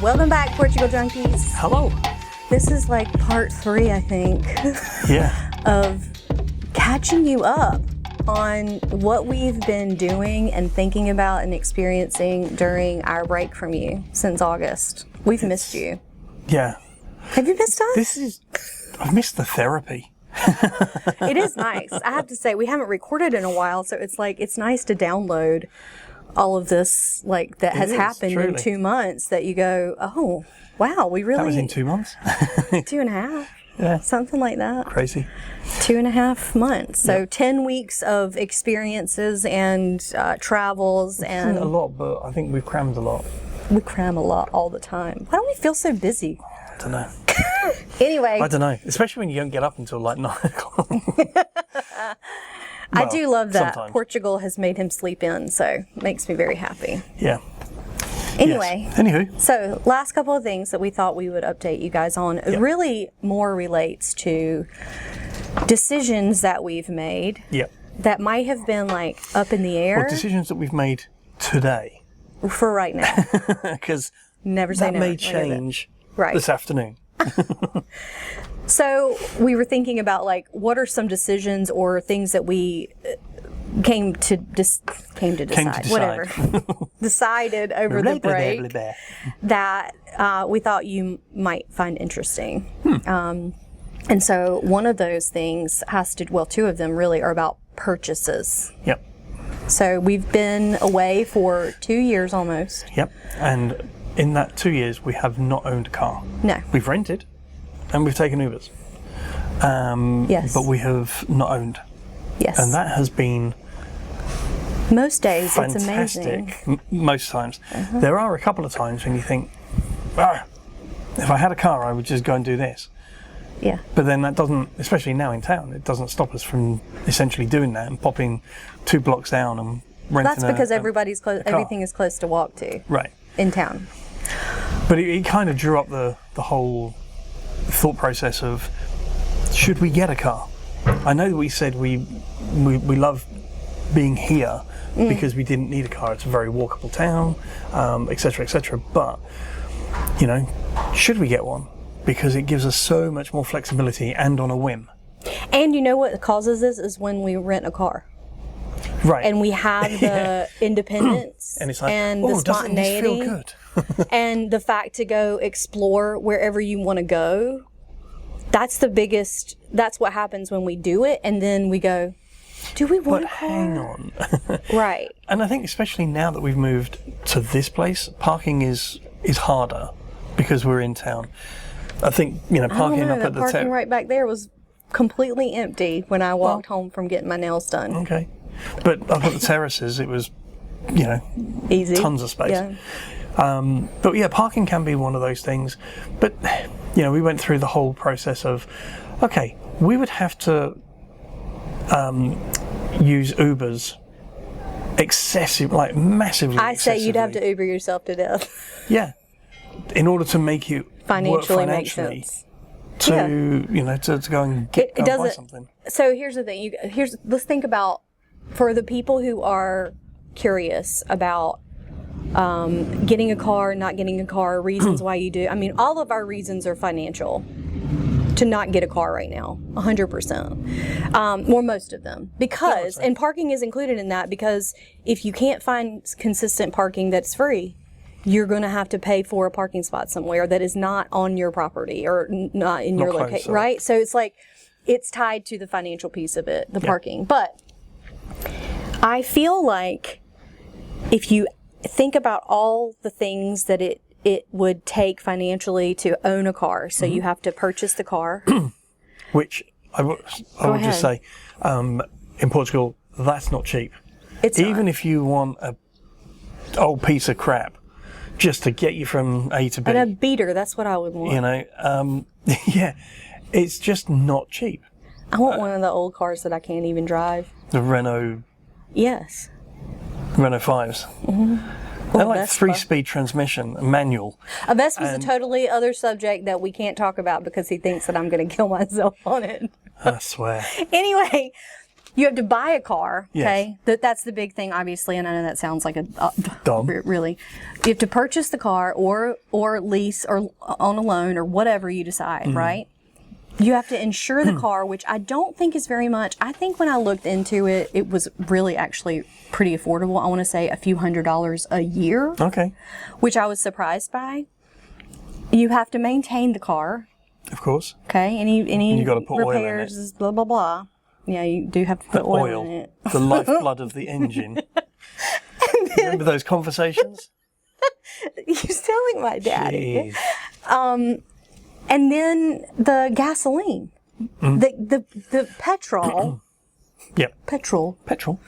Welcome back, Portugal Junkies. Hello. This is like part 3, I think, Yeah. of catching you up on what we've been doing and thinking about and experiencing during our break from you since August. We've missed you. Yeah. Have you missed us? I've missed the therapy. It is nice. I have to say, we haven't recorded in a while, so it's like, it's nice to download all of this, like, that has happened truly. in 2 months that you go, oh, wow, we really... That was in 2 months. 2.5. Yeah. Something like that. Crazy. 2.5 months. So 10 weeks of experiences and travels and... A lot, but I think we've crammed a lot. We cram a lot all the time. Why don't we feel so busy? I don't know. Anyway. I don't know. Especially when you don't get up until like 9 o'clock. I do love that. Sometimes. Portugal has made him sleep in, so it makes me very happy. Yeah. Anyway. Yes. Anywho. So last couple of things that we thought we would update you guys on really more relates to decisions that we've made that might have been like up in the air. Well, decisions that we've made today. For right now. Because never say that never. may change right. this afternoon. So we were thinking about like what are some decisions or things that we came to decide, whatever, decided over the break that we thought you might find interesting. And so one of those things has to, well, 2 of them really are about purchases. Yep. So we've been away for 2 years almost. Yep. And in that 2 years, we have not owned a car. No. We've rented and we've taken Ubers. Yes. But we have not owned. Yes. And that has been most days fantastic. It's amazing. Most times. There are a couple of times when you think, if I had a car, I would just go and do this. Yeah. But then that doesn't, especially now in town, it doesn't stop us from essentially doing that and popping 2 blocks down and renting That's because everybody's close. Everything is close to walk to. Right. In town. But it kind of drew up the whole thought process of, should we get a car? I know that we said we love being here because we didn't need a car. It's a very walkable town, etc., etc. But, you know, should we get one? Because it gives us so much more flexibility and on a whim. And you know what causes this is when we rent a car. Right. And we have the independence and it's like, the spontaneity. Doesn't this feel good? And the fact to go explore wherever you want to go. That's the biggest, that's what happens when we do it. And then we go, do we want a car? Hang on. Right. And I think especially now that we've moved to this place, parking is harder because we're in town. I think, you know, parking up at the parking right back there was completely empty when I walked home from getting my nails done. Okay. But up at the terraces, it was, you know, easy. Tons of space. Yeah. But yeah, parking can be one of those things. But, you know, we went through the whole process of, okay, we would have to use Ubers massively I say you'd have to Uber yourself to death. Yeah. In order to make it financially work make sense. To, you know, to go and buy something. So here's the thing. Let's think about, for the people who are curious about getting a car, not getting a car, reasons why you do. I mean, all of our reasons are financial to not get a car right now, 100%, or most of them. Because, and parking is included in that, because if you can't find consistent parking that's free, you're going to have to pay for a parking spot somewhere that is not on your property or not in your location, right? So it's like, it's tied to the financial piece of it, the parking. But I feel like if you think about all the things that it would take financially to own a car, so you have to purchase the car. Which I would just say, in Portugal, that's not cheap. It's Even not. if you want a old piece of crap just to get you from A to B. And a beater, that's what I would want. You know, yeah, it's just not cheap. I want one of the old cars that I can't even drive. The Renault. Yes. Renault 5s. They're like Vespa. 3-speed transmission, manual. A Vespa's a totally other subject that we can't talk about because he thinks that I'm going to kill myself on it. I swear. Anyway, You have to buy a car, Yes. okay? That's the big thing, obviously, and I know that sounds like a Dumb. really. You have to purchase the car or lease or on a loan or whatever you decide, right? You have to insure the car, which I don't think is very much. I think when I looked into it, it was really actually pretty affordable. I want to say a few $100s a year, Okay. which I was surprised by. You have to maintain the car. Of course. Okay, any You gotta put oil in repairs, it. is blah blah blah. Yeah, you do have to put oil in it. The lifeblood of the engine. Remember those conversations? You're telling my daddy. Jeez. And then the gasoline, the petrol, Yep. petrol, Petrol.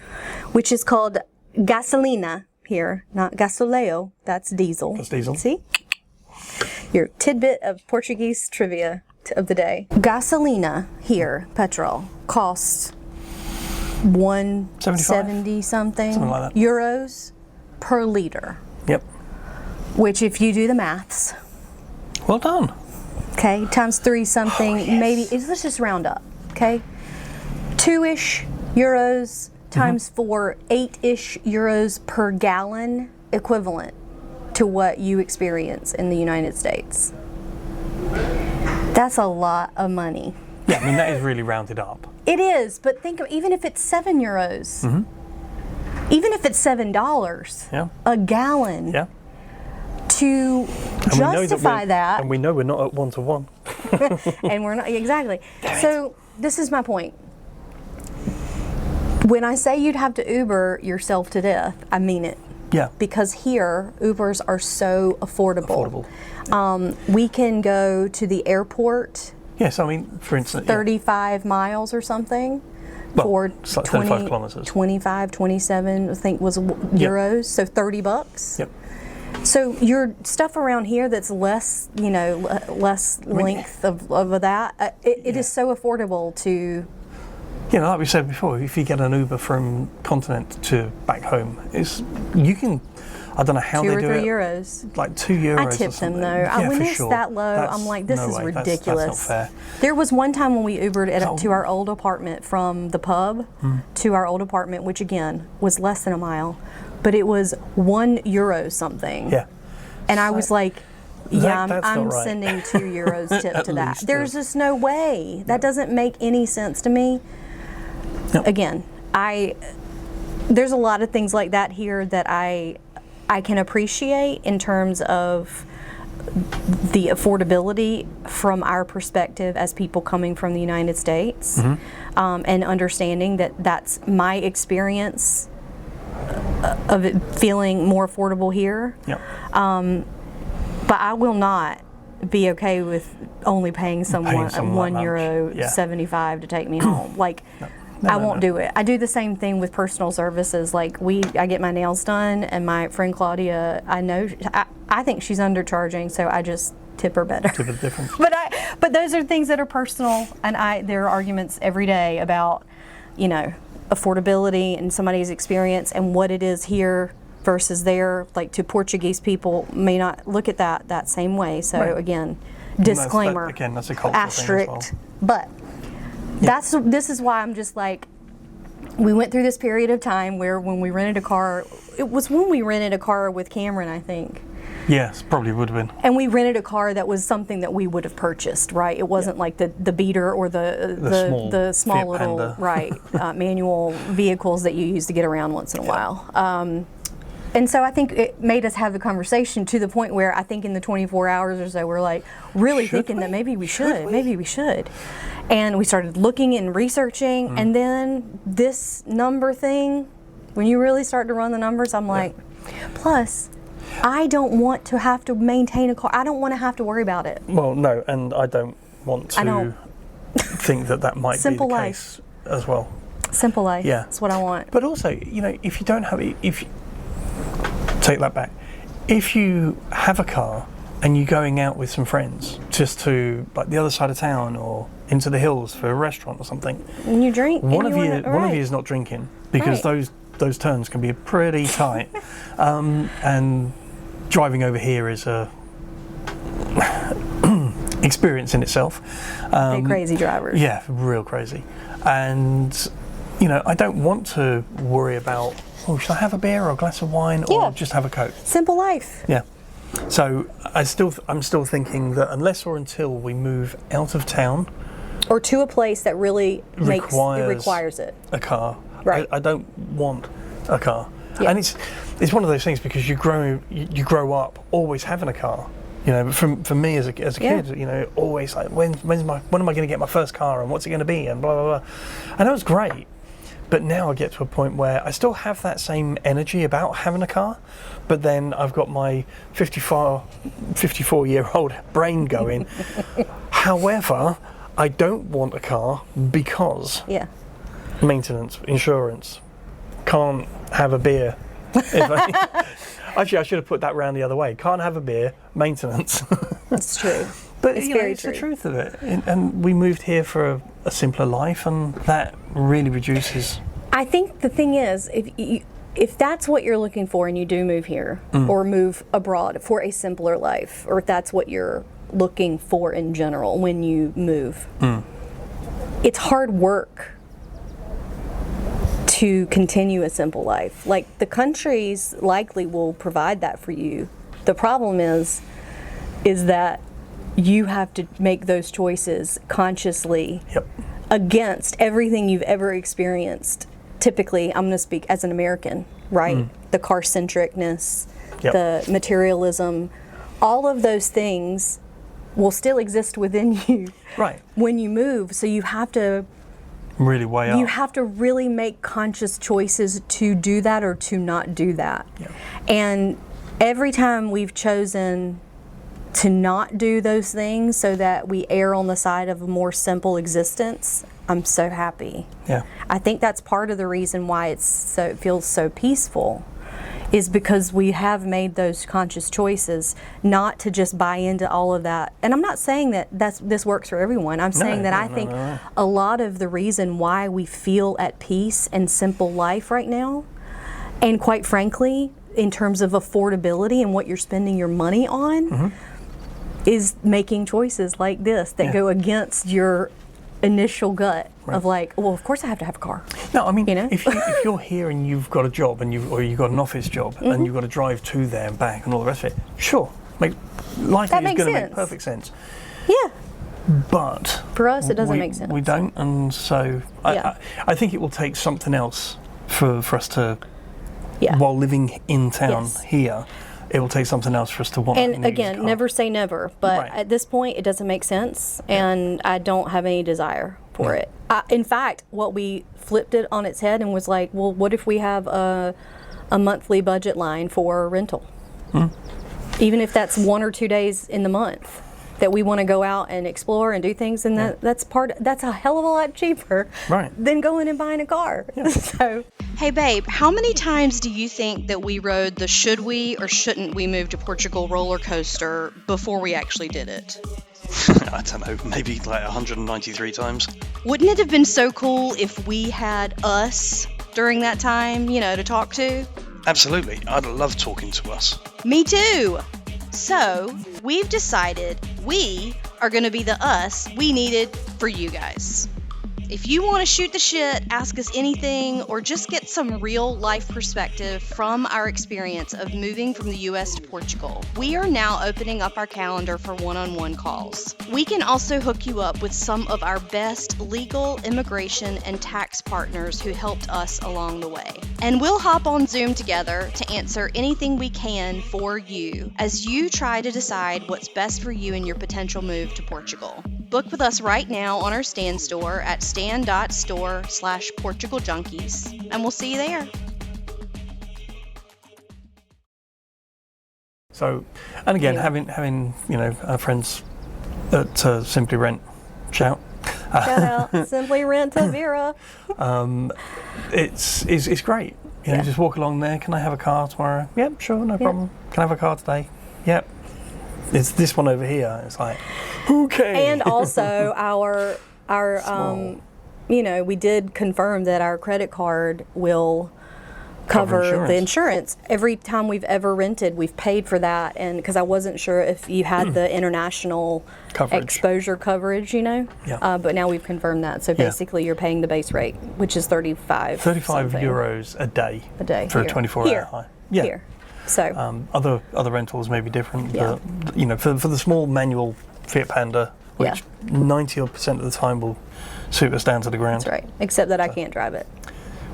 which is called gasolina here, not gasoleo. That's diesel. That's diesel. See, your tidbit of Portuguese trivia of the day. Gasolina here, petrol, costs 170 something like that. euros per liter. Yep. Which, if you do the maths, Well done. okay, times 3 something, yes. maybe, let's just round up, okay? 2-ish euros times 4, 8-ish euros per gallon, equivalent to what you experience in the United States. That's a lot of money. Yeah, I mean, that is really rounded up. It is, but think of, even if it's 7 euros, even if it's $7 Yeah. a gallon, Yeah. to And we know justify that, And we know we're not at 1-to-1. and we're not, exactly. So this is my point. When I say you'd have to Uber yourself to death, I mean it. Yeah. Because here, Ubers are so affordable. Affordable. We can go to the airport Yes, I mean, for instance. 35 miles or something Well, for it's like 35 kilometers. 25, 27, I think was euros, so $30. Yep. So your stuff around here that's less, less length of that, it is so affordable to. You know, like we said before, if you get an Uber from continent to back home, you can. I don't know how 2 they or do 3 it. euros. Like €2 I or tipped them something. though. Yeah, When for it's sure. that low, That's- I'm like, this no is way. ridiculous. That's not fair. There was one time when we Ubered to our old apartment from the pub to our old apartment, which again was less than a mile, but it was €1 something. Yeah. And I was like, yeah, that's I'm not right. sending €2 tip At to that. least, There's just no way. That doesn't make any sense to me. No. Again, there's a lot of things like that here that I can appreciate in terms of the affordability from our perspective as people coming from the United States, and understanding that that's my experience of it feeling more affordable here. Yep. But I will not be okay with only paying someone someone that much. €1.75 to take me home. Like, No, I no, won't no. do it. I do the same thing with personal services. Like I get my nails done, and my friend Claudia, I think she's undercharging, so I just tip her better. Tip of the difference. But those are things that are personal, and there are arguments every day about, affordability and somebody's experience and what it is here versus there. Like, to Portuguese people may not look at that same way. So Right. again, disclaimer, that's a cultural asterisk. thing as well. But this is why I'm just like, we went through this period of time where when we rented a car, it was when we rented a car with Cameron, I think. Yes, probably would have been. And we rented a car that was something that we would have purchased, right? It wasn't like the beater or the small Fiat little Panda. manual vehicles that you use to get around once in a while. And so I think it made us have the conversation to the point where I think in the 24 hours or so we're like really thinking that maybe we should. And we started looking and researching, and then this number thing, when you really start to run the numbers, I'm like, plus, I don't want to have to maintain a car. I don't want to have to worry about it. Well, no, and I don't want to think that might Simple be the life. case as well. Simple life. Yeah. That's what I want. But also, if you don't have it, take that back. If you have a car and you're going out with some friends just to like the other side of town or into the hills for a restaurant or something, And you drink. one of you is not drinking because Right. those turns can be pretty tight, and driving over here is a experience in itself. They're crazy drivers. Yeah, real crazy. And I don't want to worry about, should I have a beer or a glass of wine or just have a Coke? Simple life. Yeah. So I'm still thinking that unless or until we move out of town, or to a place that really requires it, a car. Right. I don't want a car. Yeah. And it's one of those things because you grow up always having a car. For me as a kid, always like when am I going to get my first car and what's it going to be and blah blah blah. And that was great. But now I get to a point where I still have that same energy about having a car, but then I've got my 54-year-old brain going. However, I don't want a car because maintenance, insurance, can't have a beer. Actually, I should have put that round the other way. Can't have a beer, maintenance. That's true. But it's the truth of it. And we moved here for a simpler life, and that really reduces. I think the thing is, if that's what you're looking for and you do move here or move abroad for a simpler life, or if that's what you're looking for in general when you move, it's hard work to continue a simple life. Like, the countries likely will provide that for you. The problem is that you have to make those choices consciously against everything you've ever experienced. Typically, I'm going to speak as an American, right? The car-centricness, the materialism, all of those things will still exist within you when you move. So you have to really weigh up. You have to really make conscious choices to do that or to not do that. Yeah. And every time we've chosen to not do those things so that we err on the side of a more simple existence, I'm so happy. Yeah. I think that's part of the reason why it feels so peaceful, is because we have made those conscious choices not to just buy into all of that. And I'm not saying that this works for everyone. I'm saying that I think a lot of the reason why we feel at peace and simple life right now, and quite frankly, in terms of affordability and what you're spending your money on, is making choices like this that go against your initial gut of like, well, of course I have to have a car. No, I mean, if you're here and you've got a job and you've got an office job and you've got to drive to there and back and all the rest of it, sure, life is going to make perfect sense. Yeah. But for us, it doesn't make sense. We don't, and so I think it will take something else for us to, while living in town here, it will take something else for us to want. And again, never say never, but at this point, it doesn't make sense, and I don't have any desire for it. In fact, what we flipped it on its head and was like, well, what if we have a monthly budget line for rental? Even if that's 1 or 2 days in the month that we want to go out and explore and do things, and that's a hell of a lot cheaper than going and buying a car. So. Hey babe, how many times do you think that we rode the should we or shouldn't we move to Portugal roller coaster before we actually did it? I don't know, maybe like 193 times. Wouldn't it have been so cool if we had us during that time, to talk to? Absolutely, I'd love talking to us. Me too! So, we've decided we are going to be the us we needed for you guys. If you want to shoot the shit, ask us anything, or just get some real life perspective from our experience of moving from the US to Portugal, we are now opening up our calendar for one-on-one calls. We can also hook you up with some of our best legal, immigration, and tax partners who helped us along the way. And we'll hop on Zoom together to answer anything we can for you as you try to decide what's best for you in your potential move to Portugal. Book with us right now on our Stan store at stan.store/Portugal Junkies, and we'll see you there. So, and again, having our friends at Simply Rent, shout out Simply Rent Tavira. It's great. Just walk along there. Can I have a car tomorrow? Yep, sure, no problem. Can I have a car today? Yep. It's this one over here. It's like, okay. And also our we did confirm that our credit card will cover the insurance. Every time we've ever rented, we've paid for that, and because I wasn't sure if you had the international exposure coverage, Yeah. but now we've confirmed that. So basically, you're paying the base rate, which is 35 something €35 a day for a 24-hour hire. Yeah. Here. So Other rentals may be different, Yeah. but for the small manual Fiat Panda, which 90% of the time will suit us down to the ground. that's right. Except that I can't drive it.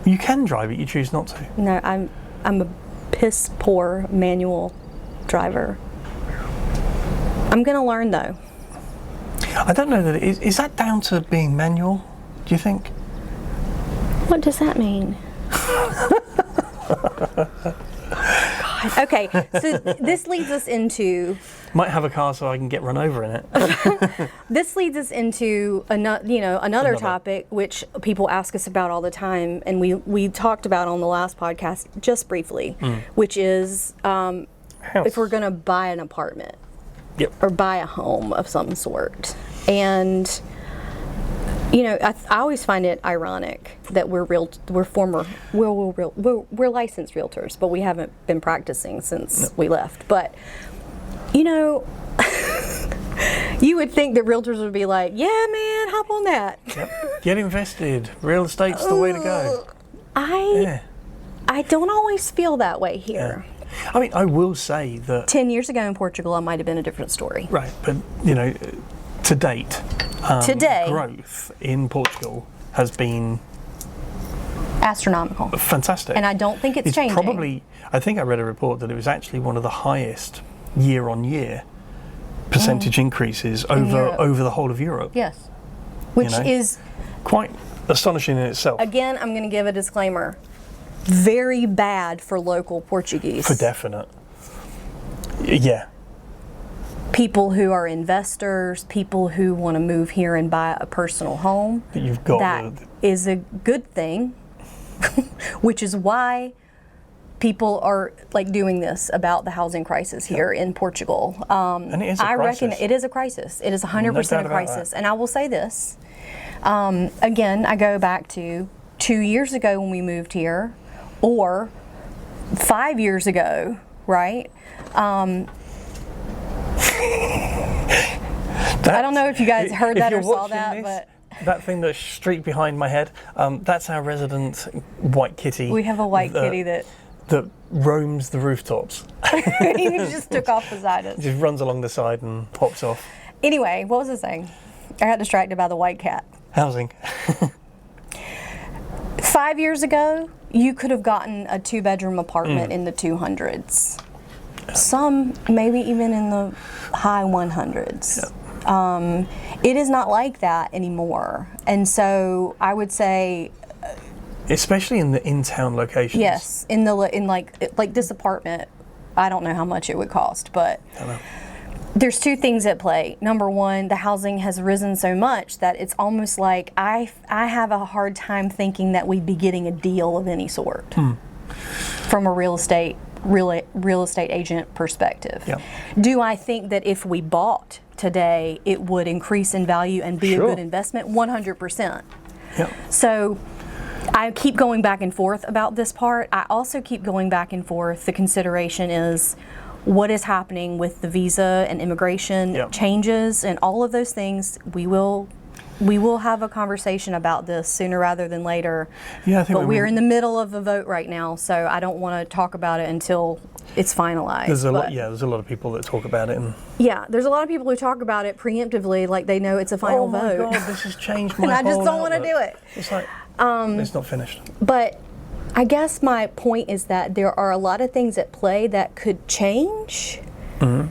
You can drive it, you choose not to. No, I'm a piss poor manual driver. I'm gonna learn though. I don't know that it is that down to being manual, do you think? What does that mean? God. Okay, so this leads us into. Might have a car so I can get run over in it. This leads us into another topic which people ask us about all the time, and we talked about on the last podcast just briefly, which is if we're going to buy an apartment or buy a home of some sort. And I always find it ironic that we're licensed realtors, but we haven't been practicing since we left. But you would think that realtors would be like, yeah, man, hop on that. Yep. Get invested. Real estate's the way to go. I don't always feel that way here. Yeah. I mean, I will say that 10 years ago in Portugal, it might have been a different story. Right, but to date, Today, growth in Portugal has been astronomical. Fantastic. And I don't think it's changing. Probably, I think I read a report that it was actually one of the highest year-on-year percentage increases over the whole of Europe. Yes. Which is quite astonishing in itself. Again, I'm going to give a disclaimer. Very bad for local Portuguese. For definite. Yeah. People who are investors, people who want to move here and buy a personal home. You've got that is a good thing, which is why people are doing this about the housing crisis here in Portugal. And it is a crisis. I reckon it is a crisis. It is 100% a crisis. And I will say this. Again, I go back to 2 years ago when we moved here, or 5 years ago, right? I don't know if you guys heard that or saw that, but that thing that's streaked behind my head, that's our resident white kitty. We have a white kitty that roams the rooftops. He just took off beside us. Just runs along the side and hops off. Anyway, what was I saying? I got distracted by the white cat. Housing. 5 years ago, you could have gotten a 2-bedroom apartment in the 200s. Some maybe even in the high 100s. Yeah. It is not like that anymore. And so I would say, especially in the in-town locations. yes, in like this apartment, I don't know how much it would cost, but there's two things at play. Number one, the housing has risen so much that it's almost like I have a hard time thinking that we'd be getting a deal of any sort from a real estate agent perspective. Yep. Do I think that if we bought today, it would increase in value and be a good investment? 100%. Yep. So I keep going back and forth about this part. I also keep going back and forth. The consideration is what is happening with the visa and immigration changes and all of those things. We will have a conversation about this sooner rather than later. Yeah, I think we're in the middle of a vote right now, so I don't want to talk about it until it's finalized. There's a lot of people that talk about it. And there's a lot of people who talk about it preemptively, like they know it's a final vote. Oh my God, this has changed my and I just whole don't want to do it. It's like, it's not finished. But I guess my point is that there are a lot of things at play that could change. Mm-hmm.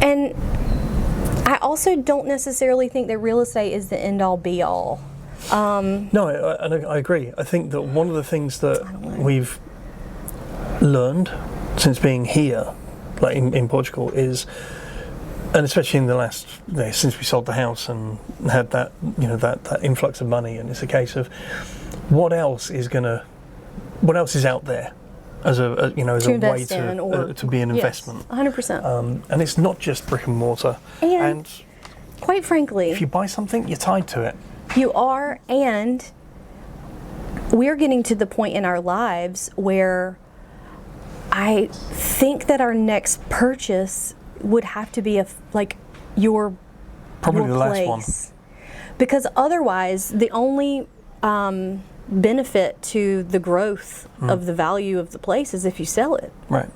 And I also don't necessarily think that real estate is the end-all be-all. No, I agree. I think that one of the things that we've learned since being here, like in Portugal, is, and especially in the last, since we sold the house and had that, that influx of money, and it's a case of what else is out there as a way to be an investment. 100%. And it's not just brick and mortar. And quite frankly, if you buy something, you're tied to it. You are, and we're getting to the point in our lives where I think that our next purchase would have to be your Probably your the last place. Because otherwise, the only benefit to the growth of the value of the place is if you sell it. Right.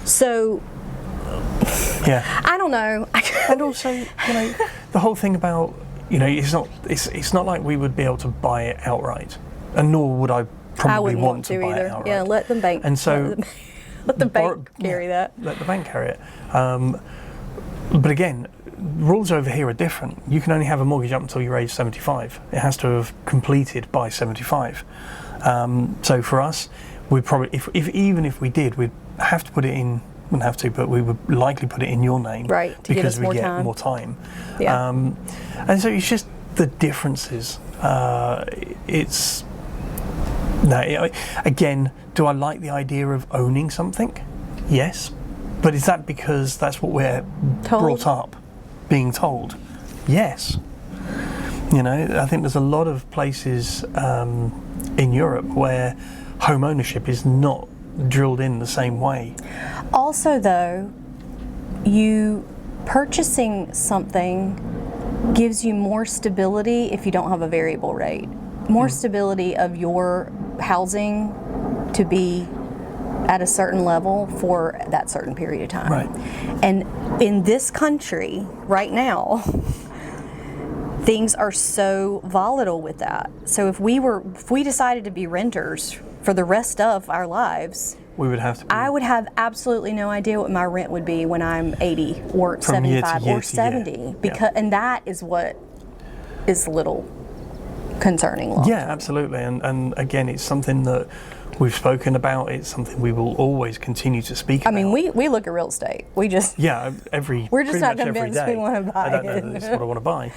So, Yeah. I don't know. And also, the whole thing about, it's not like we would be able to buy it outright, and nor would I probably I wouldn't want to to buy either. it outright. Yeah, let the bank. And so, let the bank carry that. Let the bank carry it. But again, rules over here are different. You can only have a mortgage up until you're age 75. It has to have completed by 75. So for us, we'd probably, even if we did, we'd have to put it in. Wouldn't have to, but we would likely put it in your name, right? To because give us we get time. more time. Yeah. And so it's just the differences. Again, do I like the idea of owning something? Yes. But is that because that's what we're brought up being told? Yes. I think there's a lot of places in Europe where home ownership is not drilled in the same way. Also, though, you purchasing something gives you more stability if you don't have a variable rate. More stability of your housing to be at a certain level for that certain period of time. Right. And in this country right now, things are so volatile with that. So if we decided to be renters for the rest of our lives, we would have to be. I would have absolutely no idea what my rent would be when I'm 80 or From year to 75 year or to 70 year. because and that is what is a little concerning. Yeah, absolutely. And again, it's something that we've spoken about. It's something we will always continue to speak about. I mean, we look at real estate. We just we're just not convinced we want to buy I don't know it. that this is what I want to buy.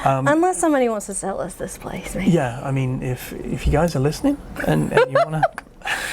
Unless somebody wants to sell us this place, maybe. Yeah, I mean, if you guys are listening and you want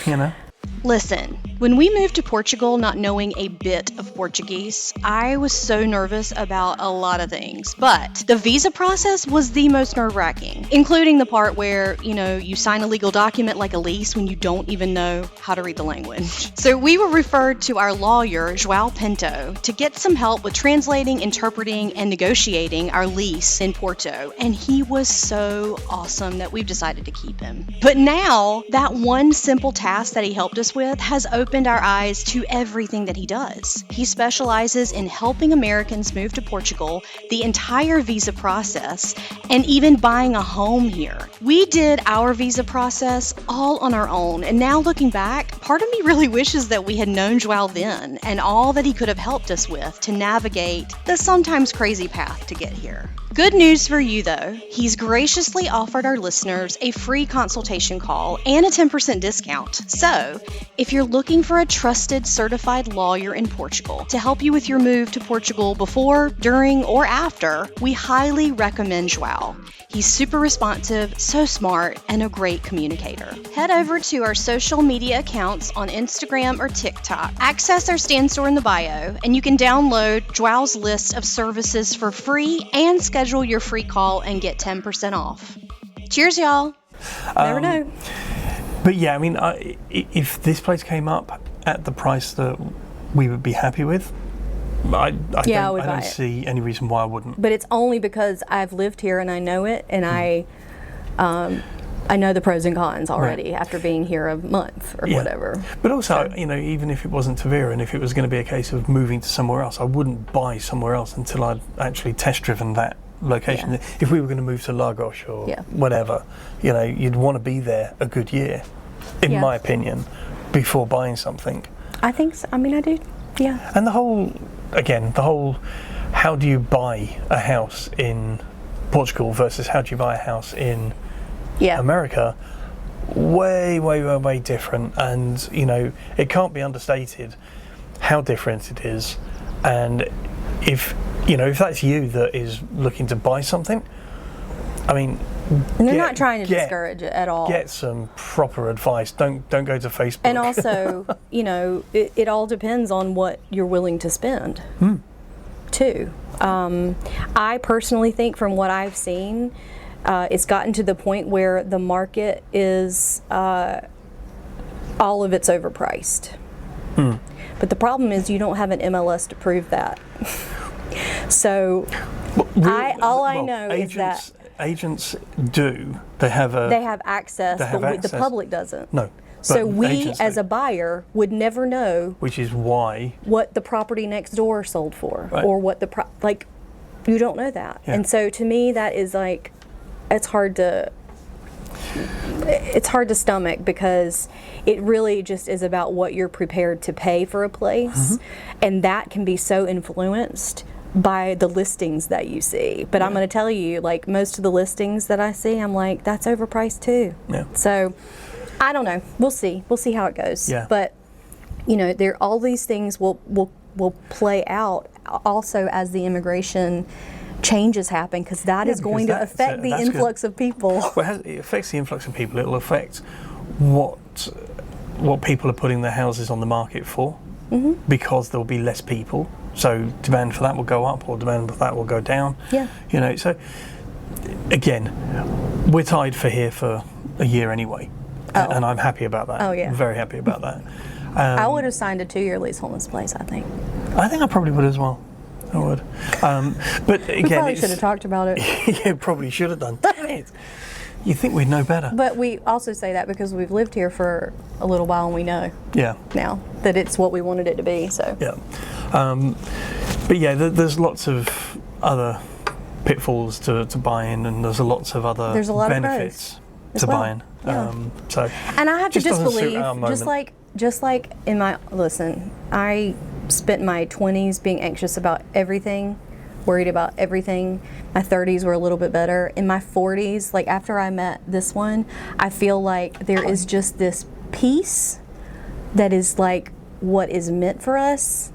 to, Listen, when we moved to Portugal not knowing a bit of Portuguese, I was so nervous about a lot of things. But the visa process was the most nerve-wracking, including the part where, you sign a legal document like a lease when you don't even know how to read the language. So we were referred to our lawyer, João Pinto, to get some help with translating, interpreting, and negotiating our lease in Porto. And he was so awesome that we've decided to keep him. But now, that one simple task that he helped us with has opened our eyes to everything that he does. He specializes in helping Americans move to Portugal, the entire visa process, and even buying a home here. We did our visa process all on our own, and now looking back, part of me really wishes that we had known João then and all that he could have helped us with to navigate the sometimes crazy path to get here. Good news for you though, he's graciously offered our listeners a free consultation call and a 10% discount. So, if you're looking for a trusted certified lawyer in Portugal to help you with your move to Portugal before, during, or after, we highly recommend João. He's super responsive, so smart, and a great communicator. Head over to our social media accounts on Instagram or TikTok. Access our stand store in the bio, and you can download João's list of services for free and schedule your free call and get 10% off. Cheers, y'all. Never know. But yeah, I mean, if this place came up at the price that we would be happy with, I don't see any reason why I wouldn't. But it's only because I've lived here and I know it, and I know the pros and cons already after being here a month or whatever. But also, even if it wasn't Tavira and if it was going to be a case of moving to somewhere else, I wouldn't buy somewhere else until I'd actually test driven that location. Yeah. If we were going to move to Lagos or whatever, you'd want to be there a good year, in my opinion, before buying something. I think so. I mean, I do. Yeah. And the whole how do you buy a house in Portugal versus how do you buy a house in America, way different. And it can't be understated how different it is. And if that's you that is looking to buy something, I mean, and they're not trying to discourage it at all. Get some proper advice. Don't go to Facebook. And also, it all depends on what you're willing to spend, too. I personally think, from what I've seen, It's gotten to the point where the market is all of it's overpriced. But the problem is you don't have an MLS to prove that. So I know is that agents do. They have access, but the public doesn't. No. So we, as a buyer, would never know. Which is why what the property next door sold for, right. or what you don't know that. Yeah. And so to me, that is like, it's hard to stomach, because it really just is about what you're prepared to pay for a place, and that can be so influenced by the listings that you see. But I'm going to tell you, like, most of the listings that I see, I'm like, that's overpriced too. Yeah. So I don't know. We'll see how it goes. Yeah. But all these things will play out also as the immigration changes happen, because that is going to affect the influx of people. Well, it affects the influx of people. It'll affect what people are putting their houses on the market for, because there will be less people. So demand for that will go up, or demand for that will go down. Yeah. So again, we're tied for here for a year anyway, and I'm happy about that. Oh yeah. Very happy about that. I would have signed a 2-year lease on this place, I think. I think I probably would as well. I would. But again, we probably should have talked about it. Yeah, probably should have done. Damn it. You think we'd know better. But we also say that because we've lived here for a little while, and we know now that it's what we wanted it to be. So yeah. But yeah, there's lots of other pitfalls to buying, and there's lots of other benefits to buying. Yeah. And I have to just believe, just like in my I spent my 20s being anxious about everything, worried about everything. My 30s were a little bit better. In my 40s, like after I met this one, I feel like there is just this peace that is like, what is meant for us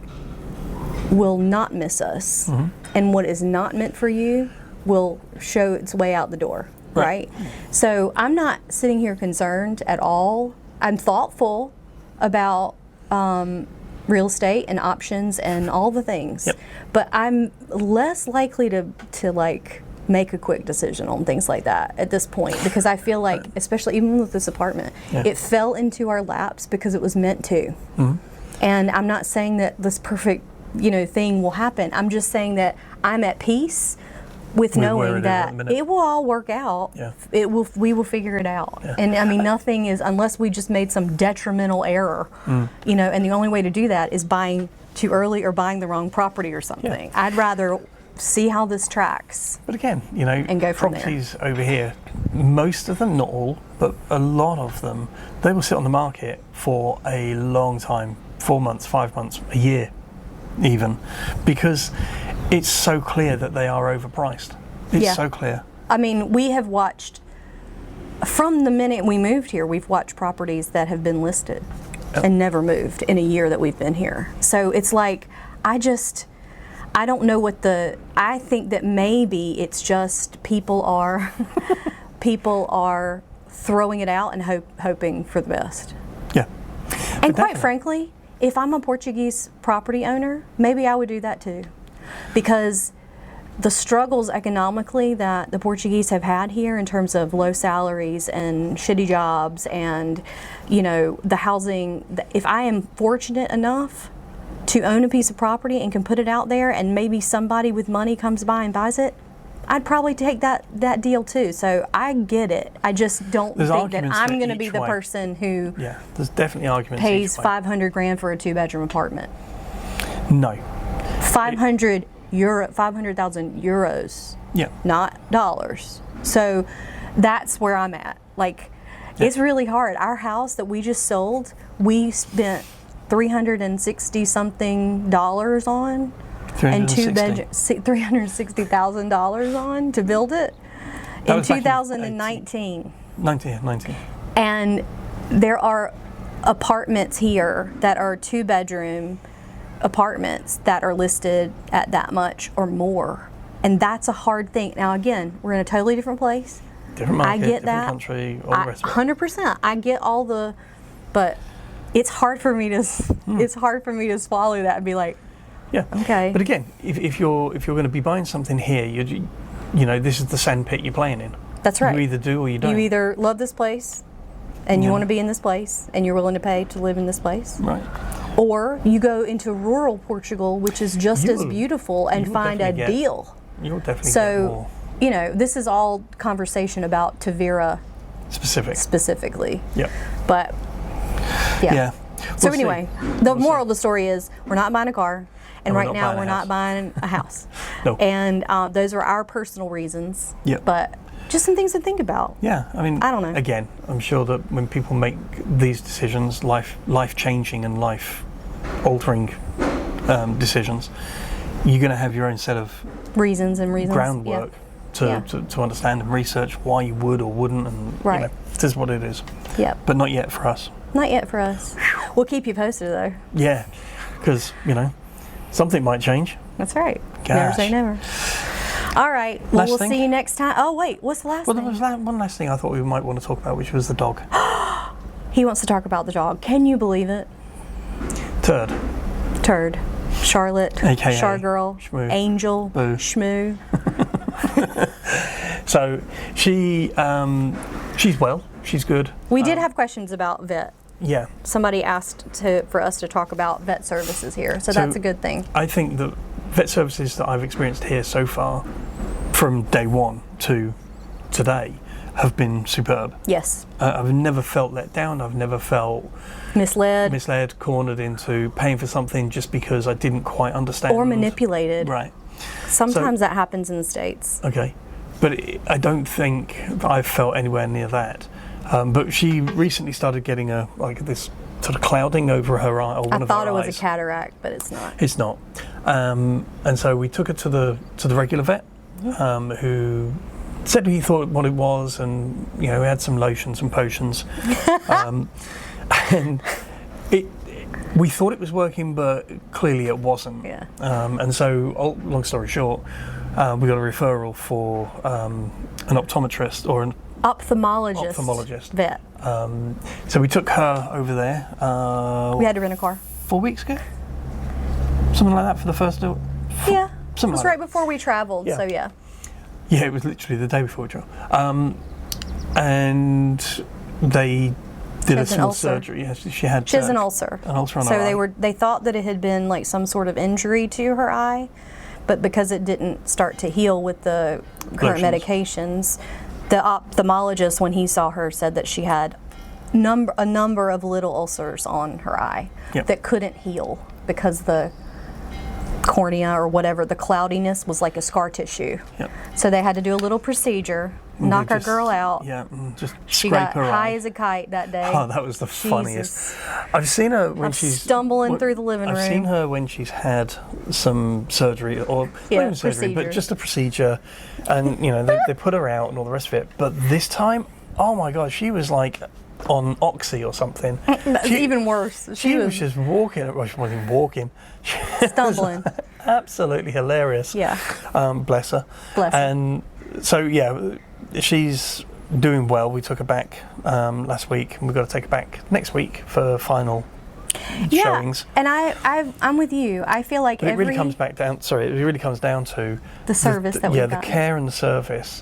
will not miss us, and what is not meant for you will show its way out the door, right? So I'm not sitting here concerned at all. I'm thoughtful about real estate and options and all the things, but I'm less likely to like make a quick decision on things like that at this point, because I feel like, especially even with this apartment, it fell into our laps because it was meant to. And I'm not saying that this perfect thing will happen. I'm just saying that I'm at peace with knowing that it will all work out. We will figure it out. And I mean, nothing is, unless we just made some detrimental error, and the only way to do that is buying too early or buying the wrong property or something. I'd rather see how this tracks. But again, and go from properties over here, most of them, not all, but a lot of them, they will sit on the market for a long time, 4 months, 5 months, a year even, because it's so clear that they are overpriced. It's so clear. I mean, we have watched, from the minute we moved here, we've watched properties that have been listed and never moved in a year that we've been here. So it's like, I don't know I think that maybe it's just people are throwing it out and hoping for the best. Yeah. And quite frankly, if I'm a Portuguese property owner, maybe I would do that too. Because the struggles economically that the Portuguese have had here in terms of low salaries and shitty jobs and, the housing, if I am fortunate enough to own a piece of property and can put it out there, and maybe somebody with money comes by and buys it, I'd probably take that deal too. So I get it. I just don't think that I'm going to be the person who there's definitely arguments pays $500,000 for a 2-bedroom apartment. No. 500,000 euros. Yeah. Not dollars. So that's where I'm at. Like, it's really hard. Our house that we just sold, we spent $360 something on, and $360,000 on to build it in 2019. 19. And there are apartments here that are 2-bedroom apartments that are listed at that much or more, and that's a hard thing. Now again, we're in a totally different place, different market, I get different that. Country, all the rest of it. 100%. I get all but it's hard for me to swallow that and be like, okay. But again, if you're going to be buying something here, this is the sand pit you're playing in. That's right. You either do or you don't. You either love this place and you want to be in this place and you're willing to pay to live in this place. Right. Or you go into rural Portugal, which is just as beautiful, and find a deal. You'll definitely get more. You know, this is all conversation about Tavira specifically. Yep. But, yeah. So We'll anyway, see. the moral of the story is we're not buying a car, and right now we're not buying a house. No. And those are our personal reasons. Yep. But just some things to think about. Yeah, I mean, I don't know. Again, I'm sure that when people make these decisions, life-changing and life-altering decisions, you're going to have your own set of reasons. groundwork to understand and research why you would or wouldn't, and Right. you know, this is what it is. Yep. But not yet for us. Not yet for us. We'll keep you posted though. Yeah, because something might change. That's right. Gosh. Never say never. All right. Well, Last we'll thing? see you next time. Oh wait, what's the last Well, thing? there was one last thing I thought we might want to talk about, which was the dog. He wants to talk about the dog. Can you believe it? Turd. Charlotte. AKA Chargirl. Shmoo. Angel. Boo. Shmoo. So she's well. She's good. We did have questions about vet. Yeah. Somebody asked for us to talk about vet services here, so that's a good thing. I think the vet services that I've experienced here so far, from day one to today, have been superb. Yes. I've never felt let down. I've never felt Misled, cornered into paying for something just because I didn't quite understand. or manipulated. Right. Sometimes that happens in the States. Okay. But I don't think that I've felt anywhere near that. But she recently started getting this sort of clouding over her eye, or one of her eyes. I thought it was a cataract, but it's not. It's not. And so we took her to the regular vet, who said he thought what it was, and we had some lotions and potions, and we thought it was working, but clearly it wasn't. Yeah. And so, long story short, we got a referral for an optometrist or an Ophthalmologist. Vet. So we took her over there. We had to rent a car. 4 weeks ago, something like that for the first. Yeah. Something It was like right that. before we traveled, Yeah. so yeah. Yeah, it was literally the day before we traveled. And they did a small surgery. Yes, she had an ulcer. An ulcer on so her eye. they thought that it had been like some sort of injury to her eye, but because it didn't start to heal with the current medications, the ophthalmologist, when he saw her, said that she had a number of little ulcers on her eye that couldn't heal because the cornea or whatever, the cloudiness was like a scar tissue. Yep. So they had to do a little procedure, knock our girl out. Yeah, and just She scrape got her high eye. as a kite that day. Oh, that was the funniest. Jesus. I've seen her when I'm she's stumbling through the living room. I've seen her when she's had some surgery, or not even surgery, but procedure. just a procedure, and they put her out and all the rest of it. But this time, oh my God, she was like on Oxy or something. That's even worse. She was just walking. Well, she wasn't even walking. She stumbling. was absolutely hilarious. Yeah. Bless her. Bless her. And so she's doing well. We took her back last week, and we've got to take her back next week for final showings. And I'm with you. I feel like But it really comes back down. Sorry, it really comes down to the service that we've the gotten. care and the service.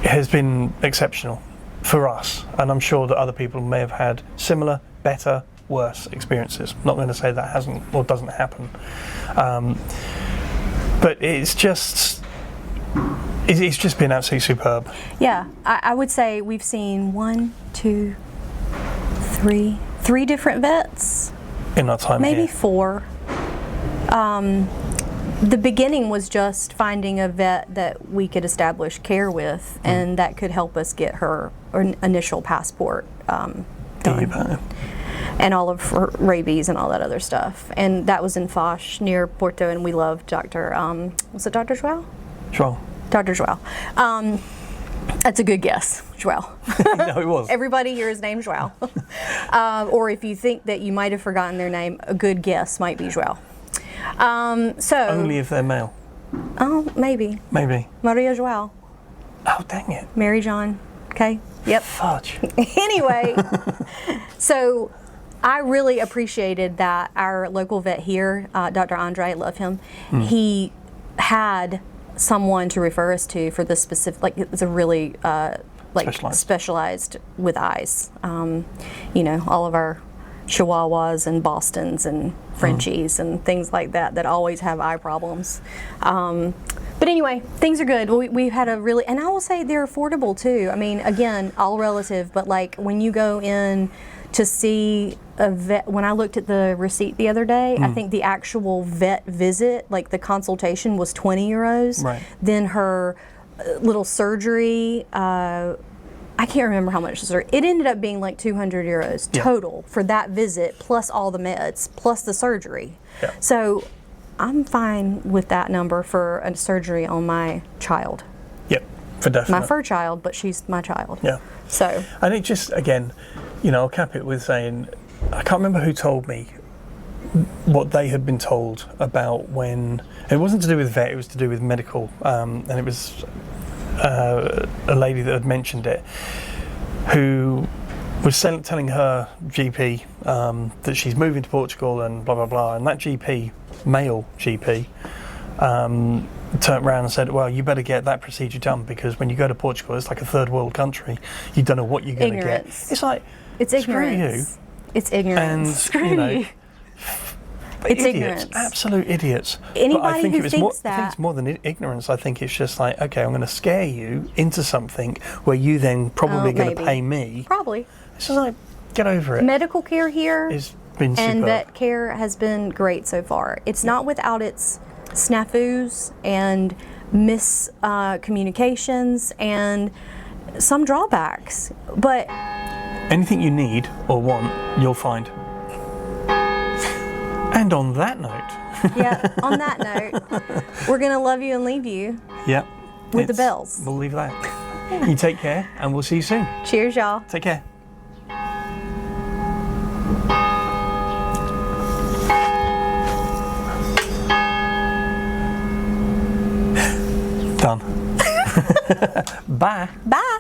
Has been exceptional for us, and I'm sure that other people may have had similar, better, worse experiences. Not going to say that hasn't or doesn't happen, but it's just been absolutely superb. Yeah, I would say we've seen 1, 2, 3 different vets, In our time maybe here. 4. The beginning was just finding a vet that we could establish care with, and that could help us get her initial passport done. And all of her rabies and all that other stuff. And that was in Foch near Porto, and we loved Dr. Was it Dr. Joao? Sure. Dr. Joao. That's a good guess, Joao. No, it was. Everybody here is named Joao. Or if you think that you might have forgotten their name, a good guess might be Joao. Only if they're male. Oh, maybe. Maybe. Maria Joao. Oh, dang it. Mary John. Okay. Yep. Fudge. Anyway, so I really appreciated that our local vet here, Dr. Andre, love him, he had someone to refer us to for this specific, like it's a really specialized with eyes. All of our Chihuahuas and Bostons and Frenchies and things like that always have eye problems. But anyway, things are good. We've had a really, and I will say they're affordable too. I mean, again, all relative, but like when you go in to see a vet, when I looked at the receipt the other day, I think the actual vet visit, like the consultation, was 20 euros. Right. Then her little surgery, I can't remember how much it ended up being like 200 euros total for that visit, plus all the meds, plus the surgery. Yeah. So I'm fine with that number for a surgery on my child. Yep, for definite. My fur child, but she's my child. Yeah. So. And it just, again, I'll cap it with saying, I can't remember who told me what they had been told about when, it wasn't to do with vet, it was to do with medical, and it was a lady that had mentioned it, who was telling her GP that she's moving to Portugal and blah blah blah, and that GP, male GP, turned around and said, well, you better get that procedure done, because when you go to Portugal, it's like a third world country, you don't know what you're going to get. It's like, it's ignorance. Screw you. It's ignorance. And screw you. It's idiots, ignorance. Absolute idiots. Anybody but I think who thinks I think it's more than ignorance. I think it's just like, okay, I'm going to scare you into something where you then probably going to pay me. Probably. It's just like, get over it. Medical care here It's been and superb. vet care has been great so far. It's not without its snafus and miscommunications and some drawbacks, but anything you need or want, you'll find. And on that note, on that note, we're gonna love you and leave you. Yep. With the bells. We'll leave that. You take care, and we'll see you soon. Cheers, y'all. Take care. Done. Bye. Bye.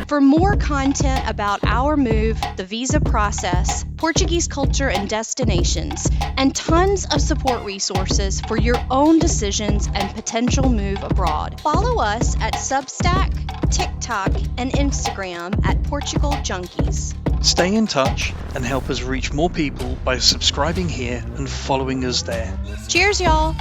For more content about our move, the visa process, Portuguese culture and destinations, and tons of support resources for your own decisions and potential move abroad, follow us at Substack, TikTok, and Instagram at Portugal Junkies. Stay in touch and help us reach more people by subscribing here and following us there. Cheers, y'all!